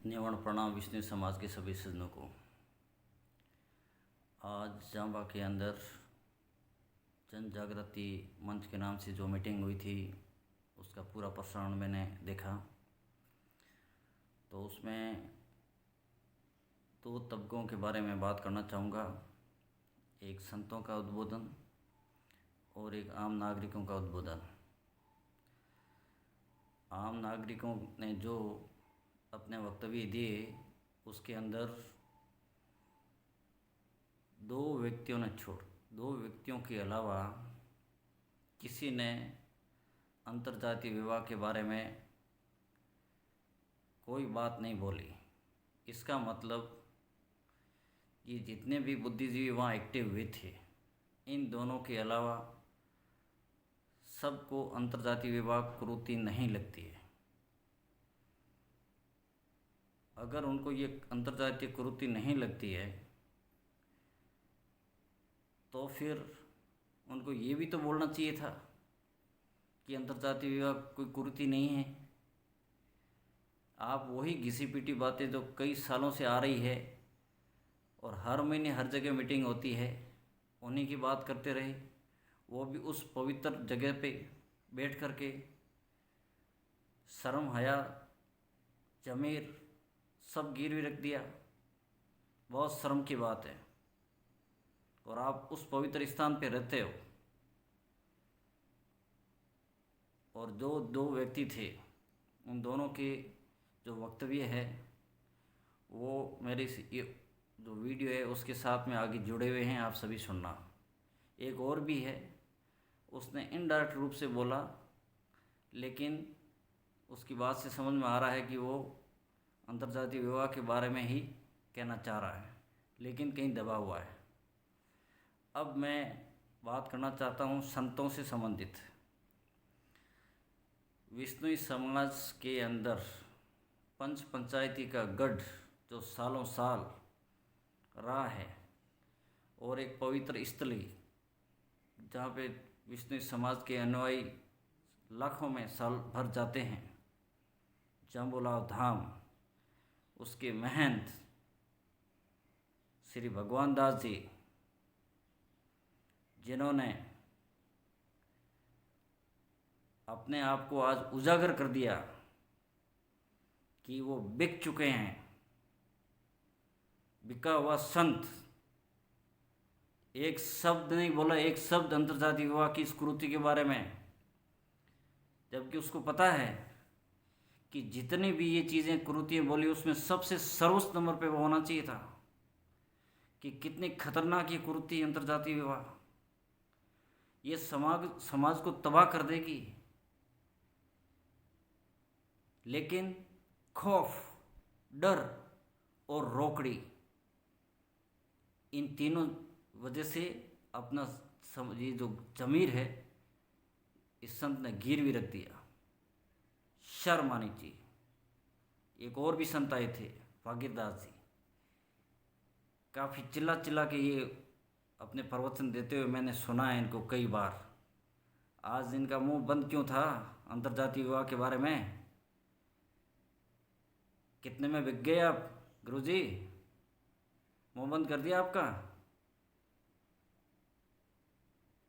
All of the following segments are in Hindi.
निवाण प्रणाम विष्णु समाज के सभी सज्जनों को। आज जांबा के अंदर जन जागृति मंच के नाम से जो मीटिंग हुई थी उसका पूरा प्रसारण मैंने देखा। तो उसमें दो तबकों के बारे में बात करना चाहूँगा, एक संतों का उद्बोधन और एक आम नागरिकों का उद्बोधन। आम नागरिकों ने जो अपने वक्तव्य दिए उसके अंदर दो व्यक्तियों के अलावा किसी ने अंतर्जातीय विवाह के बारे में कोई बात नहीं बोली। इसका मतलब ये जितने भी बुद्धिजीवी वहाँ एक्टिव हुए थे, इन दोनों के अलावा सबको अंतर्जातीय विवाह कुरीति नहीं लगती है। अगर उनको ये अंतर्जातीय कुरीति नहीं लगती है तो फिर उनको ये भी तो बोलना चाहिए था कि अंतर्जातीय विवाह कोई कुरीति नहीं है। आप वही घिसी पिटी बातें जो कई सालों से आ रही है और हर महीने हर जगह मीटिंग होती है, उन्हीं की बात करते रहे, वो भी उस पवित्र जगह पे बैठ कर के। शर्म हया ज़मीर सब गिरवी रख दिया। बहुत शर्म की बात है। और आप उस पवित्र स्थान पे रहते हो और जो दो व्यक्ति थे उन दोनों के जो वक्तव्य है वो मेरे ये जो वीडियो है उसके साथ में आगे जुड़े हुए हैं, आप सभी सुनना। एक और भी है, उसने इनडायरेक्ट रूप से बोला लेकिन उसकी बात से समझ में आ रहा है कि वो अंतर्जातीय विवाह के बारे में ही कहना चाह रहा है, लेकिन कहीं दबा हुआ है। अब मैं बात करना चाहता हूँ संतों से संबंधित। विष्णु समाज के अंदर पंच पंचायती का गढ़ जो सालों साल रहा है और एक पवित्र स्थली जहाँ पे विष्णु समाज के अनुयायी लाखों में साल भर जाते हैं, जांबुलाव धाम, उसके महंत श्री भगवान दास जी, जिन्होंने अपने आप को आज उजागर कर दिया कि वो बिक चुके हैं, बिका हुआ संत। एक शब्द नहीं बोला, एक शब्द अंतर्जातीय विवाह की इस कुरीति के बारे में, जबकि उसको पता है कि जितनी भी ये चीज़ें कुरीतियाँ बोली उसमें सबसे सर्वोच्च नंबर पे वो होना चाहिए था कि कितनी खतरनाक ये कुरीति अंतर्जातीय विवाह, ये समाज को तबाह कर देगी। लेकिन खौफ, डर और रोकड़ी, इन तीनों वजह से अपना ये जो ज़मीर है इस संत ने गिरवी रख दिया। शर्म आनी चाहिए। एक और भी संत आए थे, भागीरदास जी, काफ़ी चिल्ला चिल्ला के ये अपने प्रवचन देते हुए मैंने सुना है इनको कई बार। आज इनका मुंह बंद क्यों था अंतर्जातीय विवाह के बारे में? कितने में बिक गए आप गुरुजी? मुंह बंद कर दिया आपका।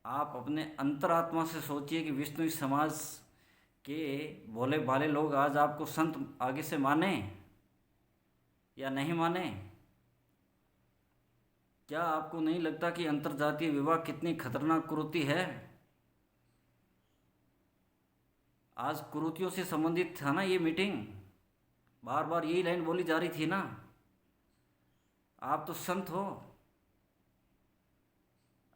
आप अपने अंतरात्मा से सोचिए कि विष्णु समाज के भोले भाले लोग आज आपको संत आगे से माने या नहीं माने? क्या आपको नहीं लगता कि अंतर्जातीय विवाह कितनी खतरनाक कुरीति है? आज कुरीतियों से संबंधित था ना ये मीटिंग, बार बार यही लाइन बोली जा रही थी ना। आप तो संत हो,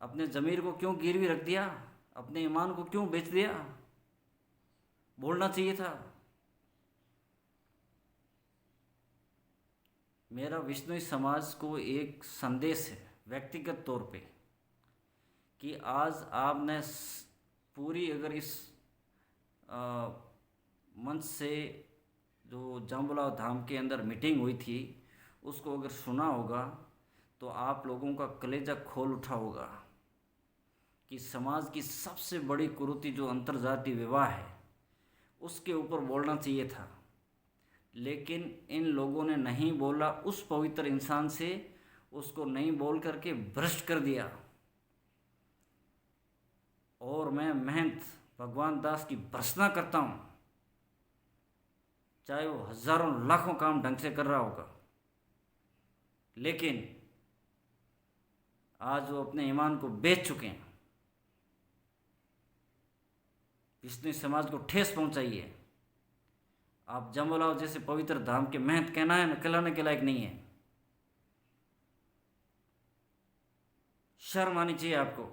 अपने ज़मीर को क्यों गिरवी रख दिया? अपने ईमान को क्यों बेच दिया? बोलना चाहिए था। मेरा विष्णु समाज को एक संदेश है व्यक्तिगत तौर पे कि आज आपने पूरी अगर इस मंच से जो जांबुलाव धाम के अंदर मीटिंग हुई थी उसको अगर सुना होगा तो आप लोगों का कलेजा खोल उठा होगा कि समाज की सबसे बड़ी कुरीति जो अंतर्जातीय विवाह है उसके ऊपर बोलना चाहिए था। लेकिन इन लोगों ने नहीं बोला उस पवित्र इंसान से, उसको नहीं बोल करके भ्रष्ट कर दिया। और मैं महंत भगवान दास की भर्त्सना करता हूँ, चाहे वो हजारों लाखों काम ढंग से कर रहा होगा, लेकिन आज वो अपने ईमान को बेच चुके हैं। विष्णु समाज को ठेस पहुंचाई है। आप जम्बुलाव जैसे पवित्र धाम के महंत कहलाने के लायक नहीं है। शर्म आनी चाहिए आपको।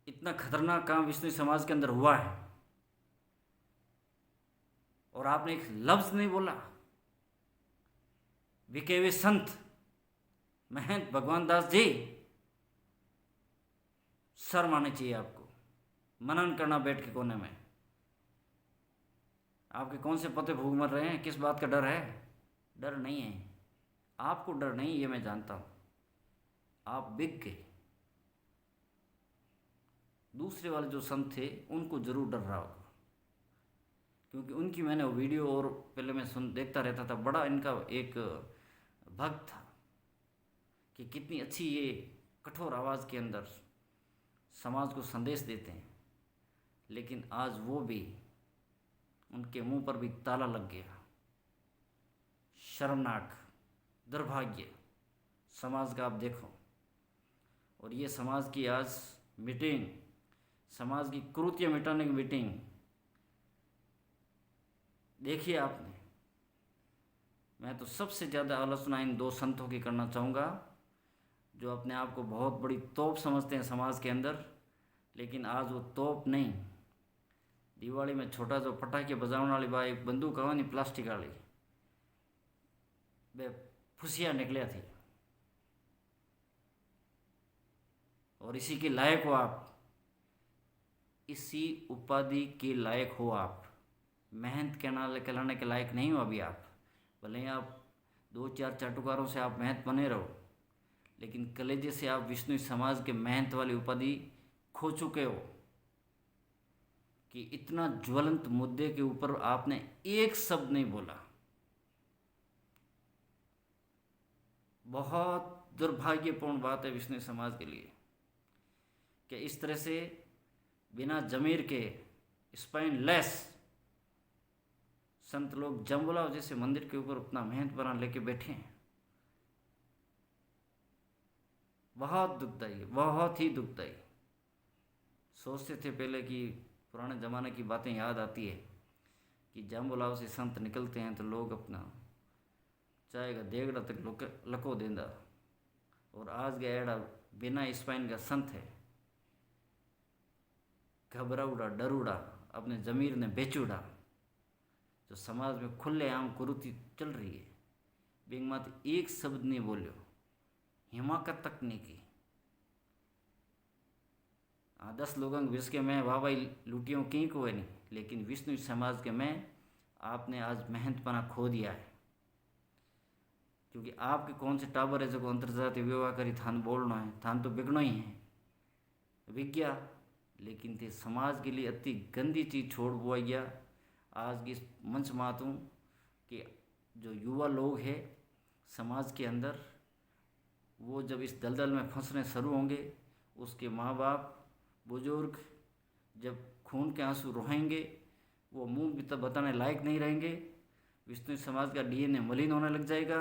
इतना खतरनाक काम विष्णु समाज के अंदर हुआ है और आपने एक लफ्ज नहीं बोला। बिके हुए संत महंत भगवान दास जी, शर्म आनी चाहिए आपको। मनन करना बैठ के कोने में। आपके कौन से पते भूख मर रहे हैं? किस बात का डर है? डर नहीं है आपको, डर नहीं, ये मैं जानता हूँ। आप बिक गए। दूसरे वाले जो संत थे उनको जरूर डर रहा होगा, क्योंकि उनकी मैंने वो वीडियो और पहले मैं देखता रहता था। बड़ा इनका एक भक्त था कि कितनी अच्छी ये कठोर आवाज़ के अंदर समाज को संदेश देते हैं, लेकिन आज वो भी, उनके मुंह पर भी ताला लग गया। शर्मनाक, दुर्भाग्य समाज का आप देखो। और ये समाज की आज मीटिंग, समाज की कुरीतियाँ मिटाने की मीटिंग देखिए आपने। मैं तो सबसे ज़्यादा आलोचना इन दो संतों की करना चाहूँगा, जो अपने आप को बहुत बड़ी तोप समझते हैं समाज के अंदर, लेकिन आज वो तोप नहीं। दिवाली में छोटा जो पटाखे बजाने वाली बाई बंदूक आवा नहीं प्लास्टिक वाली, वे फुसिया निकलिया थी। और इसी के लायक हो आप, इसी उपाधि के लायक हो आप। महंत कहलाने के लायक नहीं हो अभी आप। भले ही आप 2-4 चाटुकारों से आप महंत बने रहो, लेकिन कलेजे से आप विष्णु समाज के महंत वाली उपाधि खो चुके हो। कि इतना ज्वलंत मुद्दे के ऊपर आपने एक शब्द नहीं बोला। बहुत दुर्भाग्यपूर्ण बात है विष्णु समाज के लिए कि इस तरह से बिना जमीर के स्पाइनलेस संत लोग जम्बुलाव जैसे मंदिर के ऊपर अपना महंत बना लेके बैठे हैं। बहुत दुखदाई, बहुत ही दुखदाई। सोचते थे पहले कि पुराने ज़माने की बातें याद आती है कि जम्बुलाव से संत निकलते हैं तो लोग अपना चाहे का देगड़ा तक लको देंदा। और आज गया एड़ा बिना स्पाइन का संत है, घबराउड़ा, डरूड़ा, अपने ज़मीर ने बेचूड़ा, जो समाज में खुलेआम कुरीति चल रही है। बिंग मत एक शब्द नहीं बोलियो, हिमाकत तक नहीं की। 10 लोगों के विष के मैं वाह भाई लुटियों की को है नहीं, लेकिन विष्णु समाज के मैं आपने आज महंतपना खो दिया है। क्योंकि आपके कौन से टाबर है जो अंतर्जातीय विवाह करी थान बोलना है, थान तो बिगड़ना ही है विज्ञा, लेकिन थे समाज के लिए अति गंदी चीज़ छोड़ बुआ गया। आज की इस मंच मातूँ कि जो युवा लोग हैं समाज के अंदर, वो जब इस दलदल में फंसने शुरू होंगे, उसके माँ बाप बुजुर्ग जब खून के आंसू रोएंगे, वो मुंह भी तब बताने लायक नहीं रहेंगे। विष्णु समाज का डीएनए मलिन होने लग जाएगा।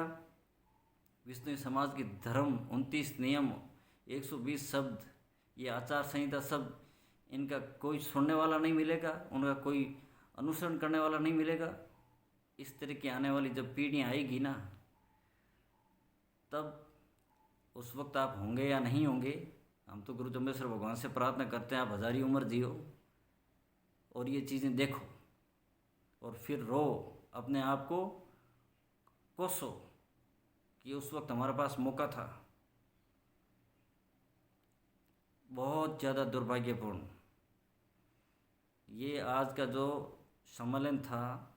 विष्णु समाज की धर्म 29 नियम, 120 शब्द, ये आचार संहिता शब्द, इनका कोई सुनने वाला नहीं मिलेगा, उनका कोई अनुसरण करने वाला नहीं मिलेगा। इस तरह की आने वाली जब पीढ़ियाँ आएगी ना, तब उस वक्त आप होंगे या नहीं होंगे। हम तो गुरु जम्बेश्वर भगवान से प्रार्थना करते हैं आप हजारी उम्र जियो और ये चीज़ें देखो और फिर रो, अपने आप को कोसो कि उस वक्त हमारे पास मौका था। बहुत ज़्यादा दुर्भाग्यपूर्ण ये आज का जो सम्मेलन था,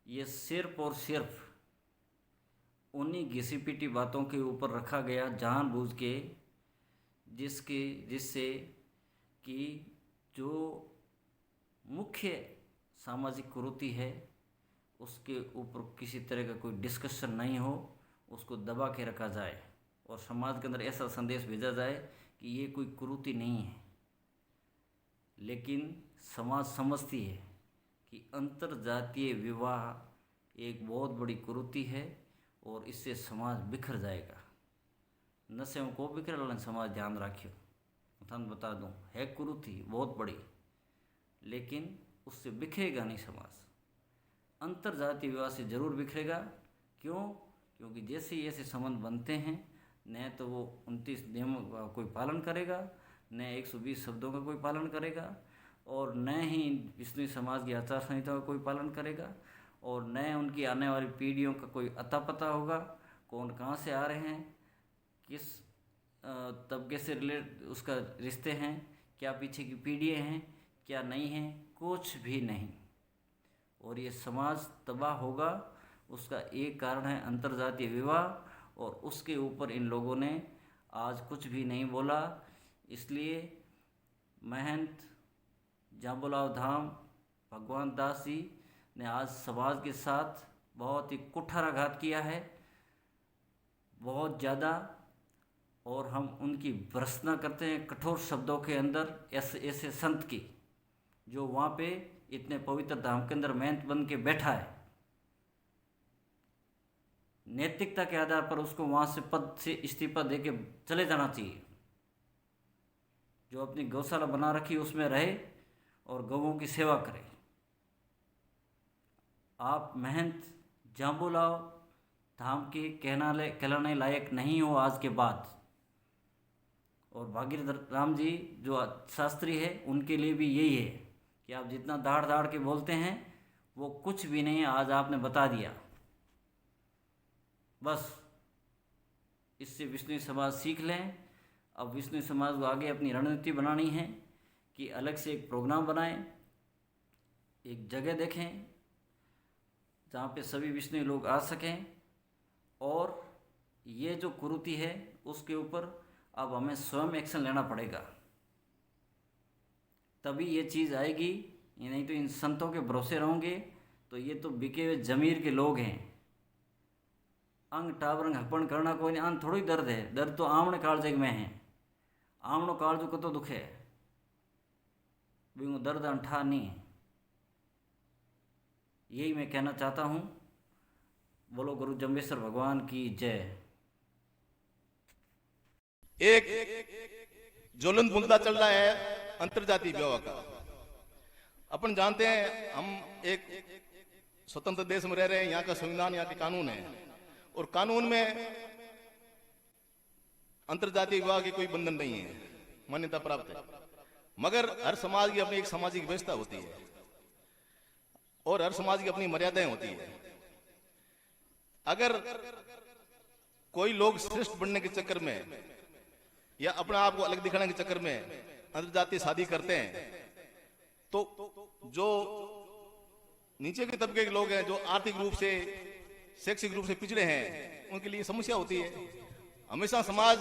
ये सिर्फ और सिर्फ उन्हीं घिसी पिटी बातों के ऊपर रखा गया जानबूझ के, जिससे कि जो मुख्य सामाजिक कुरीति है उसके ऊपर किसी तरह का कोई डिस्कशन नहीं हो, उसको दबा के रखा जाए और समाज के अंदर ऐसा संदेश भेजा जाए कि ये कोई कुरीति नहीं है। लेकिन समाज समझती है कि अंतरजातीय विवाह एक बहुत बड़ी कुरीति है और इससे समाज बिखर जाएगा। नशे को बिखर समाज, ध्यान रखियो, मैं बता दूं, है कुरीति बहुत बड़ी, लेकिन उससे बिखरेगा नहीं समाज। अंतरजातीय विवाह से जरूर बिखरेगा। क्यों? क्योंकि जैसे ही ऐसे संबंध बनते हैं, न तो वो 29 नियमों का कोई पालन करेगा, न 120 शब्दों का कोई पालन करेगा, और न ही विष्णु समाज की आचार संहिता का कोई पालन करेगा, और न उनकी आने वाली पीढ़ियों का कोई अता पता होगा, कौन कहाँ से आ रहे हैं, किस तबके से उसका रिश्ते हैं, क्या पीछे की पीढ़ियाँ हैं, क्या नहीं हैं, कुछ भी नहीं। और ये समाज तबाह होगा, उसका एक कारण है अंतरजातीय विवाह, और उसके ऊपर इन लोगों ने आज कुछ भी नहीं बोला। इसलिए महंत जांबुलाल धाम भगवान दास जी ने आज समाज के साथ बहुत ही कुठाराघात किया है, बहुत ज़्यादा, और हम उनकी भर्त्सना करते हैं कठोर शब्दों के अंदर ऐसे संत की, जो वहाँ पे इतने पवित्र धाम के अंदर महंत बन के बैठा है। नैतिकता के आधार पर उसको वहाँ से पद से इस्तीफा दे के चले जाना चाहिए। जो अपनी गौशाला बना रखी उसमें रहे और गौओं की सेवा करे। आप महंत जांबुलाल धाम के कहलाने लायक नहीं हो आज के बाद। और भागीरथ राम जी जो शास्त्री है, उनके लिए भी यही है कि आप जितना दाड़ दाड़ के बोलते हैं वो कुछ भी नहीं है। आज आपने बता दिया। बस इससे विष्णु समाज सीख लें। अब विष्णु समाज को आगे अपनी रणनीति बनानी है कि अलग से एक प्रोग्राम बनाएं, एक जगह देखें जहाँ पे सभी विष्णु लोग आ सकें, और ये जो कुरीति है उसके ऊपर अब हमें स्वयं एक्शन लेना पड़ेगा, तभी ये चीज़ आएगी। ये नहीं तो इन संतों के भरोसे रहोगे तो ये तो बिके हुए जमीर के लोग हैं। अंग टावरंग हपण करना कोई नहीं, आन थोड़ी दर्द है, दर्द तो आमण कालजग में है। आमणो कालजो कतो दुख है, बिंगो दर्द अंठा नहीं। यही मैं कहना चाहता हूँ। बोलो गुरु जम्बेश्वर भगवान की जय। एक ज्वलंत मुद्दा चल रहा है अंतरजातीय विवाह का। अपन जानते हैं हम एक स्वतंत्र देश में रह रहे हैं, यहाँ का संविधान, यहाँ के कानून है, और कानून में अंतरजातीय विवाह की कोई बंधन नहीं है, मान्यता प्राप्त है। मगर हर समाज की अपनी एक सामाजिक व्यवस्था होती है और हर समाज की अपनी मर्यादाएं होती है। अगर कोई लोग श्रेष्ठ बनने के चक्कर में या अपने आप को अलग दिखाने के चक्कर में अंतरजातीय शादी करते हैं, तो जो नीचे के तबके के लोग हैं, जो आर्थिक रूप से, शैक्षिक रूप से पिछड़े हैं, उनके लिए समस्या होती है। हमेशा समाज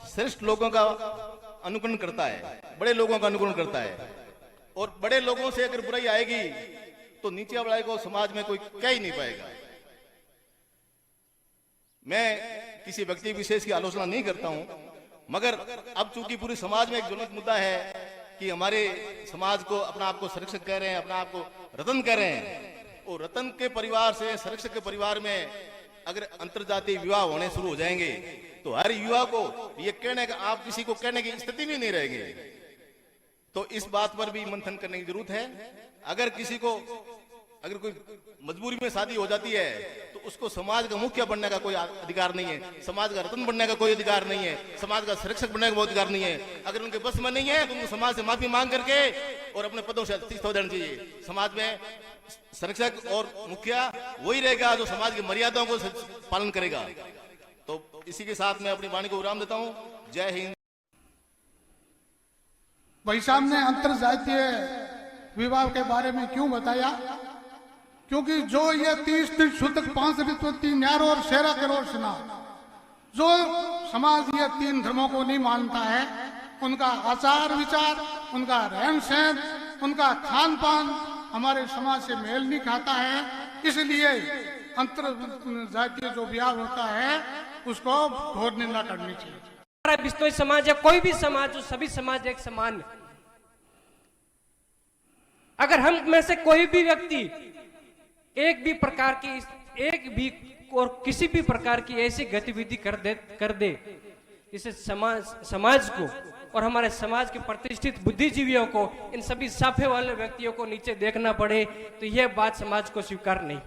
श्रेष्ठ लोगों का अनुकरण करता है, बड़े लोगों का अनुकरण करता है, और बड़े लोगों से अगर बुराई आएगी तो नीचे वाले को समाज में कोई कह ही नहीं पाएगा। मैं किसी व्यक्ति विशेष की आलोचना नहीं करता हूं, मगर अब चूंकि पूरे समाज में एक ज्वलंत मुद्दा है कि हमारे समाज को अपना आप को संरक्षक कह रहे हैं, अपना आप को रतन कह रहे हैं, और रतन के परिवार से संरक्षक के परिवार में अगर अंतरजातीय विवाह होने शुरू हो जाएंगे तो हर युवा को ये कहने का, आप किसी को कहने की स्थिति में नहीं रहेंगे। तो इस बात पर भी मंथन करने की जरूरत है। अगर किसी को अगर कोई मजबूरी में शादी हो जाती है तो उसको समाज का मुखिया बनने का कोई अधिकार नहीं है, समाज का रतन बनने का कोई अधिकार नहीं है, समाज का संरक्षक बनने का कोई अधिकार नहीं है। अगर उनके बस में नहीं है तो उनको समाज से माफी मांग करके और अपने पदों से इस्तीफा देना चाहिए। समाज में संरक्षक और मुखिया वही रहेगा जो समाज की मर्यादाओं को पालन करेगा। तो इसी के साथ मैं अपनी वाणी को विराम देता हूं। जय हिंद। भाई साहब ने अंतरजातीय विवाह के बारे में क्यों बताया? क्योंकि जो ये 30 सूतक 5 ऋतु न्यारो और शेरा करोड़ सुना, जो समाज ये 3 धर्मों को नहीं मानता है, उनका आचार विचार, उनका रहन सहन, उनका खान पान हमारे समाज से मेल नहीं खाता है। इसलिए अंतर जातीय जो विवाह होता है उसको घोर निंदा करनी चाहिए। हमारा बिश्नोई समाज है, कोई भी समाज हो, सभी समाज एक समान है। अगर हम में से कोई भी व्यक्ति एक भी प्रकार की और किसी भी प्रकार की ऐसी गतिविधि कर दे जिससे समाज को और हमारे समाज के प्रतिष्ठित बुद्धिजीवियों को, इन सभी साफे वाले व्यक्तियों को नीचे देखना पड़े, तो यह बात समाज को स्वीकार नहीं।